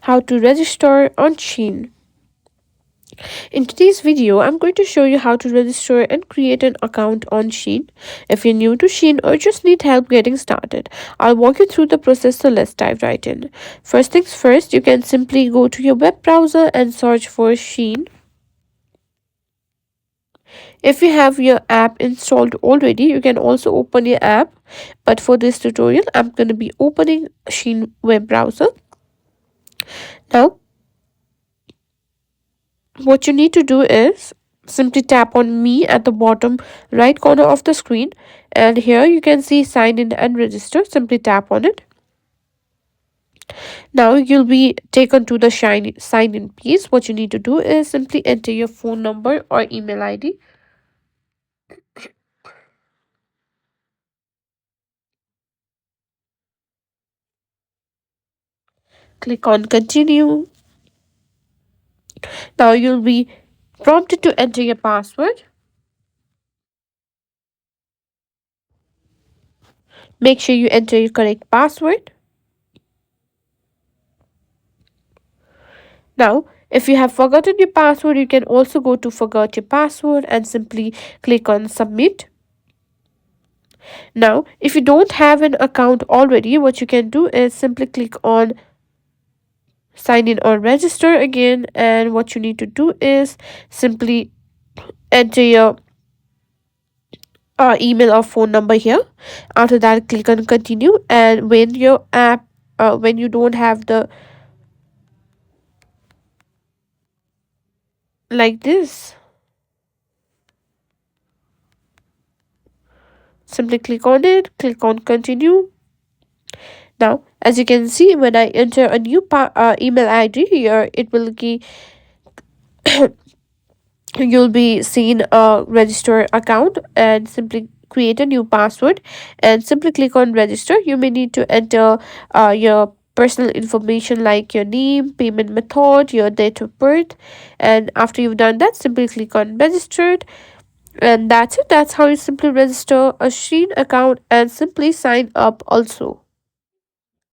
how to register on Shein. In today's video, I'm going to show you how to register and create an account on Shein. If you're new to Shein or just need help getting started, I'll walk you through the process, so let's dive right in. First things first, you can simply go to your web browser and search for Shein. If you have your app installed already, you can also open your app. But for this tutorial, I'm going to be opening Shein web browser. Now, what you need to do is simply tap on me at the bottom right corner of the screen, and here you can see sign in and register. Simply tap on it. Now you'll be taken to the sign in piece. What you need to do is simply enter your phone number or email ID. Click on continue. Now you'll be prompted to enter your password. Make sure you enter your correct password. Now, if you have forgotten your password, you can also go to forgot your password and simply click on submit. Now, if you don't have an account already, what you can do is simply click on sign in or register again, and what you need to do is simply enter your email or phone number here. After that, click on continue, and when your app when you don't have the like this, simply click on it, click on continue. Now, as you can see, when I enter a new email ID here, it will be you'll be seeing a register account, and simply create a new password and simply click on register. You may need to enter your personal information like your name, payment method, your date of birth, and after you've done that, simply click on registered. And that's it. That's how you simply register a Shein account and simply sign up also.